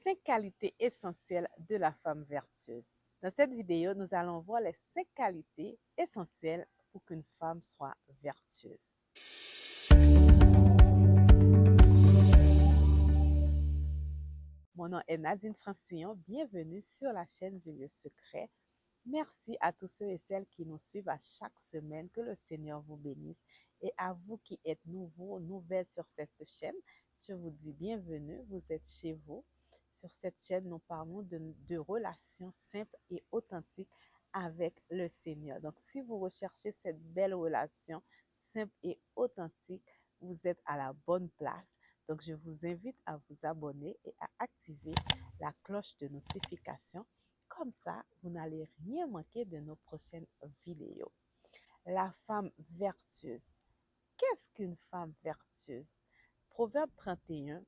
5 qualités essentielles de la femme vertueuse. Dans cette vidéo, nous allons voir les 5 qualités essentielles pour qu'une femme soit vertueuse. Mon nom est Nadine Francillon, bienvenue sur la chaîne du lieu secret. Merci à tous ceux et celles qui nous suivent à chaque semaine, que le Seigneur vous bénisse. Et à vous qui êtes nouveaux, nouvelles sur cette chaîne, je vous dis bienvenue, vous êtes chez vous. Sur cette chaîne, nous parlons de relations simples et authentiques avec le Seigneur. Donc, si vous recherchez cette belle relation simple et authentique, vous êtes à la bonne place. Donc, je vous invite à vous abonner et à activer la cloche de notification. Comme ça, vous n'allez rien manquer de nos prochaines vidéos. La femme vertueuse. Qu'est-ce qu'une femme vertueuse? Proverbe 31,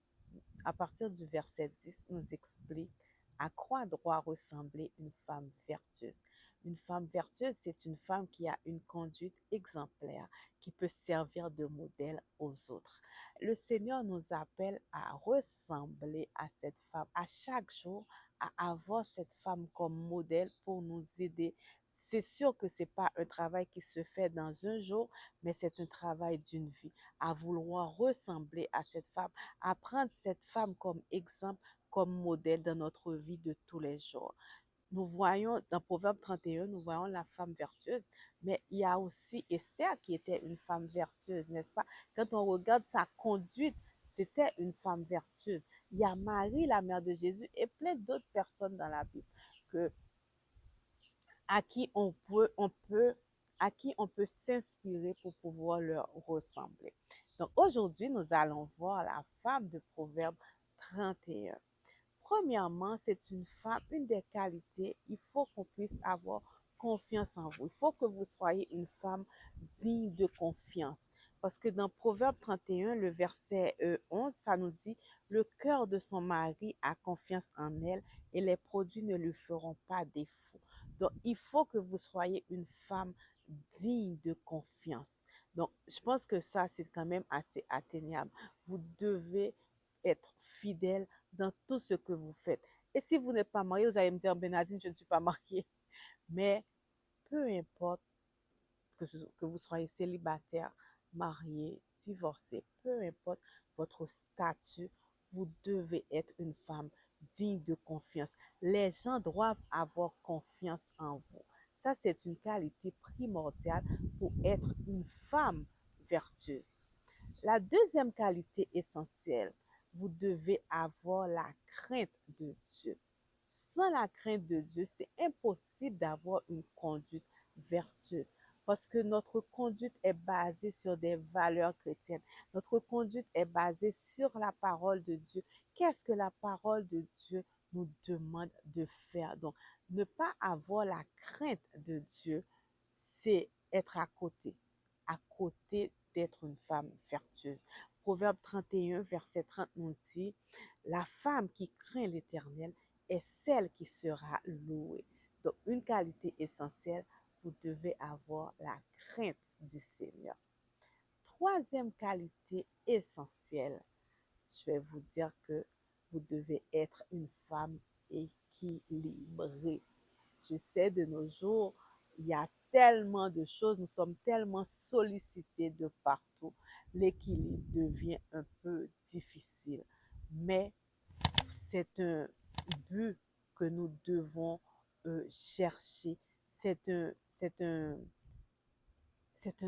à partir du verset 10, nous explique à quoi doit ressembler une femme vertueuse. Une femme vertueuse, c'est une femme qui a une conduite exemplaire, qui peut servir de modèle aux autres. Le Seigneur nous appelle à ressembler à cette femme, à chaque jour, à avoir cette femme comme modèle pour nous aider. C'est sûr que ce n'est pas un travail qui se fait dans un jour, mais c'est un travail d'une vie, à vouloir ressembler à cette femme, à prendre cette femme comme exemple, comme modèle dans notre vie de tous les jours. Nous voyons dans Proverbe 31, nous voyons la femme vertueuse, mais il y a aussi Esther qui était une femme vertueuse, n'est-ce pas? Quand on regarde sa conduite, c'était une femme vertueuse. Il y a Marie, la mère de Jésus, et plein d'autres personnes dans la Bible que, à qui on peut s'inspirer pour pouvoir leur ressembler. Donc aujourd'hui, nous allons voir la femme de Proverbe 31. Premièrement, c'est une femme, une des qualités, il faut qu'on puisse avoir confiance en vous. Il faut que vous soyez une femme digne de confiance. Parce que dans Proverbe 31, le verset 11, ça nous dit, le cœur de son mari a confiance en elle et les produits ne lui feront pas défaut. Donc, il faut que vous soyez une femme digne de confiance. Donc, je pense que ça, c'est quand même assez atteignable. Vous devez être fidèle dans tout ce que vous faites. Et si vous n'êtes pas marié, vous allez me dire, Benadine, je ne suis pas mariée. Mais peu importe que vous soyez célibataire, marié, divorcé, peu importe votre statut, vous devez être une femme digne de confiance. Les gens doivent avoir confiance en vous. Ça, c'est une qualité primordiale pour être une femme vertueuse. La deuxième qualité essentielle, vous devez avoir la crainte de Dieu. Sans la crainte de Dieu, c'est impossible d'avoir une conduite vertueuse parce que notre conduite est basée sur des valeurs chrétiennes. Notre conduite est basée sur la parole de Dieu. Qu'est-ce que la parole de Dieu nous demande de faire? Donc, ne pas avoir la crainte de Dieu, c'est être à côté d'être une femme vertueuse. Proverbe 31, verset 30 nous dit, la femme qui craint l'Éternel est celle qui sera louée. Donc, une qualité essentielle, vous devez avoir la crainte du Seigneur. Troisième qualité essentielle, je vais vous dire que vous devez être une femme équilibrée. Je sais, de nos jours, il y a tellement de choses, nous sommes tellement sollicités de partout. L'équilibre devient un peu difficile, mais c'est un but que nous devons chercher. C'est un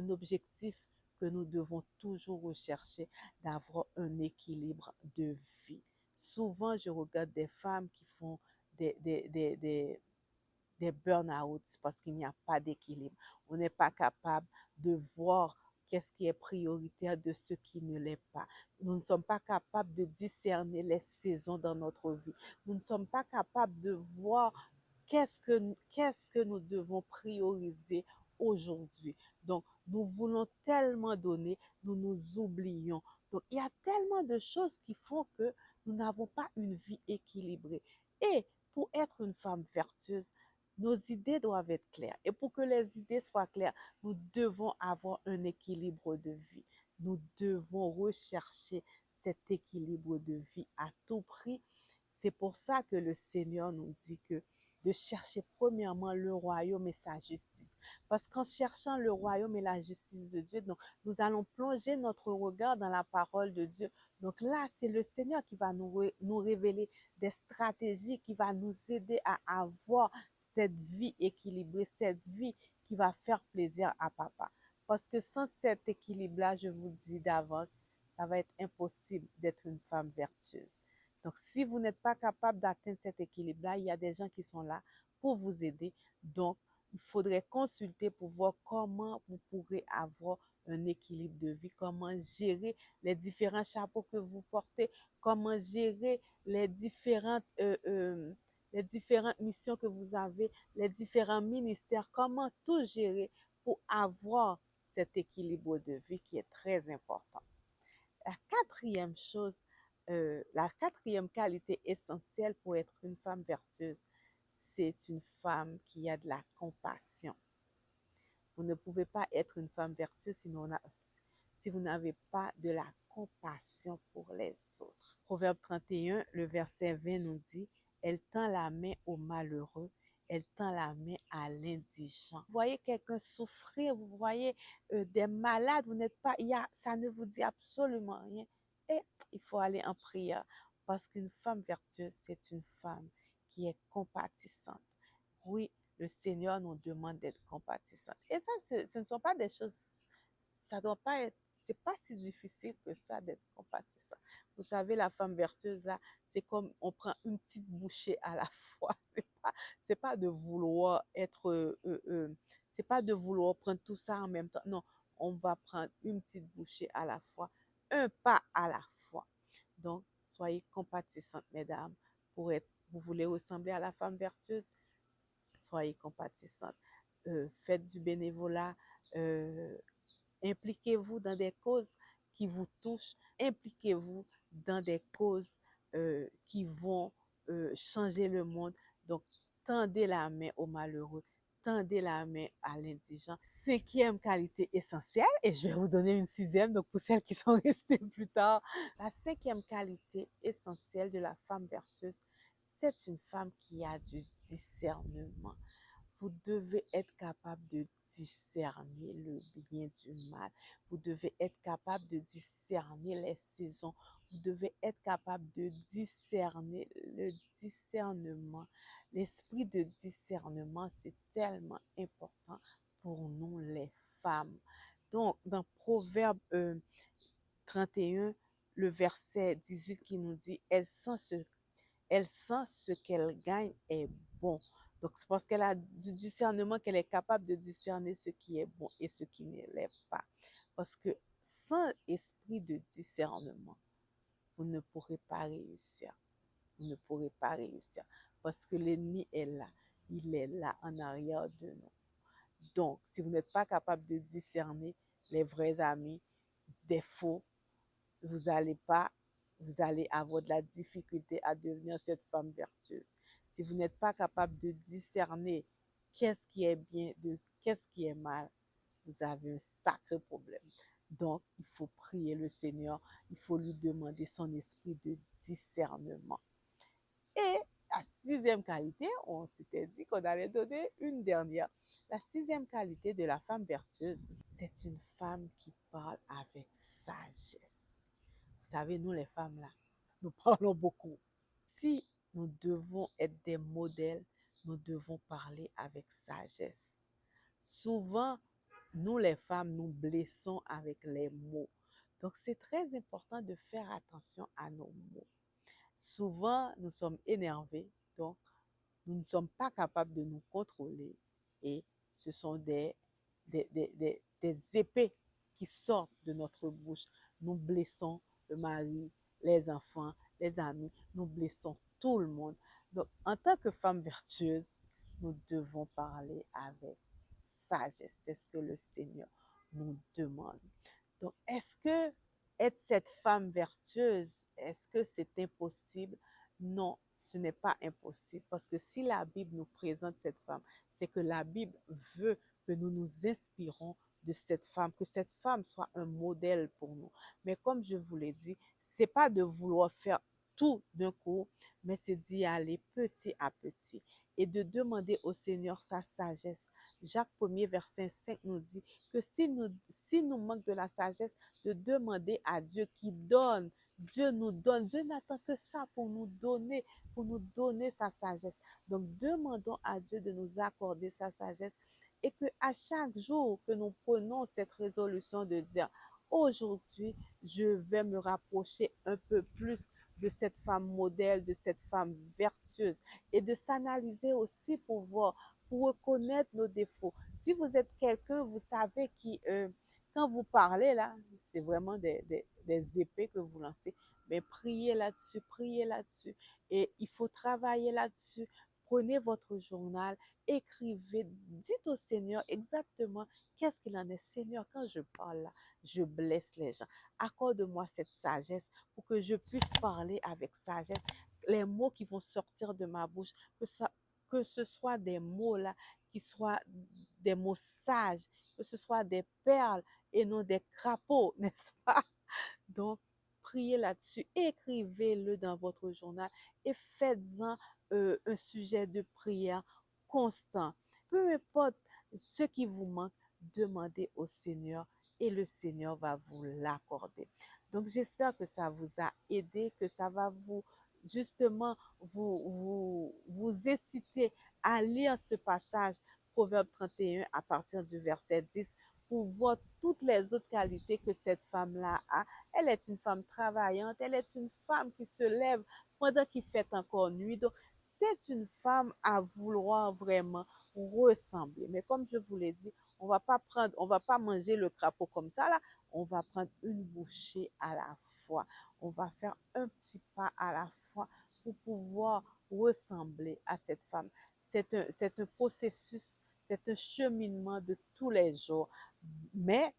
objectif que nous devons toujours rechercher, d'avoir un équilibre de vie. Souvent, je regarde des femmes qui font des burn-out parce qu'il n'y a pas d'équilibre. On n'est pas capable de voir qu'est-ce qui est prioritaire de ce qui ne l'est pas. Nous ne sommes pas capables de discerner les saisons dans notre vie. Nous ne sommes pas capables de voir qu'est-ce que nous devons prioriser aujourd'hui. Donc, nous voulons tellement donner, nous nous oublions. Donc, il y a tellement de choses qui font que nous n'avons pas une vie équilibrée. Et pour être une femme vertueuse, nos idées doivent être claires. Et pour que les idées soient claires, nous devons avoir un équilibre de vie. Nous devons rechercher cet équilibre de vie à tout prix. C'est pour ça que le Seigneur nous dit que de chercher premièrement le royaume et sa justice. Parce qu'en cherchant le royaume et la justice de Dieu, donc, nous allons plonger notre regard dans la parole de Dieu. Donc là, c'est le Seigneur qui va nous révéler des stratégies, qui va nous aider à avoir cette vie équilibrée, cette vie qui va faire plaisir à papa. Parce que sans cet équilibre-là, je vous dis d'avance, ça va être impossible d'être une femme vertueuse. Donc, si vous n'êtes pas capable d'atteindre cet équilibre-là, il y a des gens qui sont là pour vous aider. Donc, il faudrait consulter pour voir comment vous pourrez avoir un équilibre de vie, comment gérer les différents chapeaux que vous portez, comment gérer les différentes missions que vous avez, les différents ministères, comment tout gérer pour avoir cet équilibre de vie qui est très important. La quatrième chose, la quatrième qualité essentielle pour être une femme vertueuse, c'est une femme qui a de la compassion. Vous ne pouvez pas être une femme vertueuse si vous n'avez pas de la compassion pour les autres. Proverbe 31, le verset 20 nous dit, elle tend la main au malheureux, elle tend la main à l'indigent. Vous voyez quelqu'un souffrir, vous voyez des malades, vous n'êtes pas, ça ne vous dit absolument rien. Et il faut aller en prière parce qu'une femme vertueuse, c'est une femme qui est compatissante. Oui, le Seigneur nous demande d'être compatissants. Et ça, ce ne sont pas des choses, ça doit pas être, c'est pas si difficile que ça d'être compatissant. Vous savez, la femme vertueuse, là, c'est comme on prend une petite bouchée à la fois. C'est pas de vouloir être, c'est pas de vouloir prendre tout ça en même temps. Non, on va prendre une petite bouchée à la fois, un pas à la fois. Donc, soyez compatissantes, mesdames, vous voulez ressembler à la femme vertueuse, soyez compatissantes. Faites du bénévolat, impliquez-vous dans des causes qui vous touchent, impliquez-vous dans des causes qui vont changer le monde. Donc, tendez la main aux malheureux, tendez la main à l'indigent. Cinquième qualité essentielle, et je vais vous donner une sixième, donc pour celles qui sont restées plus tard. La cinquième qualité essentielle de la femme vertueuse, c'est une femme qui a du discernement. Vous devez être capable de discerner le bien du mal. Vous devez être capable de discerner les saisons. Vous devez être capable de discerner le discernement. L'esprit de discernement, c'est tellement important pour nous les femmes. Donc, dans Proverbe 31, le verset 18 qui nous dit, elle sent ce qu'elle gagne est bon. Donc, c'est parce qu'elle a du discernement qu'elle est capable de discerner ce qui est bon et ce qui ne l'est pas. Parce que sans esprit de discernement, vous ne pourrez pas réussir. Vous ne pourrez pas réussir. Parce que l'ennemi est là. Il est là en arrière de nous. Donc, si vous n'êtes pas capable de discerner les vrais amis des faux, vous allez avoir de la difficulté à devenir cette femme vertueuse. Si vous n'êtes pas capable de discerner qu'est-ce qui est bien de qu'est-ce qui est mal, vous avez un sacré problème. Donc, il faut prier le Seigneur, il faut lui demander son esprit de discernement. Et la sixième qualité, on s'était dit qu'on allait donner une dernière. La sixième qualité de la femme vertueuse, c'est une femme qui parle avec sagesse. Vous savez, nous les femmes là, nous parlons beaucoup. Si nous devons être des modèles, nous devons parler avec sagesse. Souvent, nous les femmes, nous blessons avec les mots. Donc, c'est très important de faire attention à nos mots. Souvent, nous sommes énervés, donc nous ne sommes pas capables de nous contrôler et ce sont des épées qui sortent de notre bouche. Nous blessons le mari, les enfants, les amis, nous blessons tout le monde. Donc, en tant que femme vertueuse, nous devons parler avec sagesse. C'est ce que le Seigneur nous demande. Donc, est-ce que être cette femme vertueuse, est-ce que c'est impossible? Non, ce n'est pas impossible. Parce que si la Bible nous présente cette femme, c'est que la Bible veut que nous nous inspirons de cette femme, que cette femme soit un modèle pour nous. Mais comme je vous l'ai dit, c'est pas de vouloir faire tout d'un coup, mais c'est d'y aller petit à petit et de demander au Seigneur sa sagesse. Jacques 1er, verset 5 nous dit que si nous manque de la sagesse, de demander à Dieu qui donne. Dieu nous donne. Dieu n'attend que ça pour nous donner sa sagesse. Donc, demandons à Dieu de nous accorder sa sagesse et que à chaque jour que nous prenons cette résolution de dire, aujourd'hui, je vais me rapprocher un peu plus de cette femme modèle, de cette femme vertueuse et de s'analyser aussi pour voir, pour reconnaître nos défauts. Si vous êtes quelqu'un, vous savez qui, quand vous parlez là, c'est vraiment des épées que vous lancez, mais priez là-dessus, priez là-dessus. Et il faut travailler là-dessus. Prenez votre journal, écrivez, dites au Seigneur exactement qu'est-ce qu'il en est. Seigneur, quand je parle là, je blesse les gens. Accorde-moi cette sagesse pour que je puisse parler avec sagesse. Les mots qui vont sortir de ma bouche, que ce soit des mots là, qui soient des mots sages, que ce soit des perles et non des crapauds, n'est-ce pas? Donc, priez là-dessus, écrivez-le dans votre journal et faites-en un sujet de prière constant. Peu importe ce qui vous manque, demandez au Seigneur et le Seigneur va vous l'accorder. Donc, j'espère que ça vous a aidé, que ça va vous, justement, vous inciter à lire ce passage, Proverbe 31, à partir du verset 10, pour voir toutes les autres qualités que cette femme-là a. Elle est une femme travaillante, elle est une femme qui se lève pendant qu'il fait encore nuit. Donc, c'est une femme à vouloir vraiment ressembler. Mais comme je vous l'ai dit, on va pas manger le crapaud comme ça là. On va prendre une bouchée à la fois. On va faire un petit pas à la fois pour pouvoir ressembler à cette femme. C'est un processus, c'est un cheminement de tous les jours, mais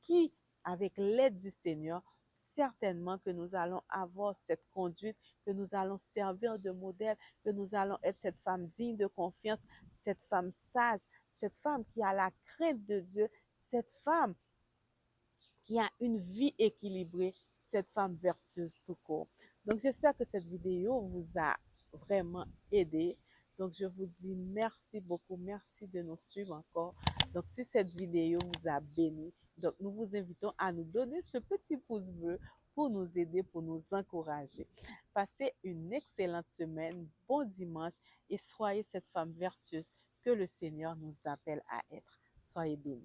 qui, avec l'aide du Seigneur, certainement que nous allons avoir cette conduite, que nous allons servir de modèle, que nous allons être cette femme digne de confiance, cette femme sage, cette femme qui a la crainte de Dieu, cette femme qui a une vie équilibrée, cette femme vertueuse tout court. Donc, j'espère que cette vidéo vous a vraiment aidé. Donc, je vous dis merci beaucoup. Merci de nous suivre encore. Donc, si cette vidéo vous a béni, donc nous vous invitons à nous donner ce petit pouce bleu pour nous aider, pour nous encourager. Passez une excellente semaine, bon dimanche et soyez cette femme vertueuse que le Seigneur nous appelle à être. Soyez bénis.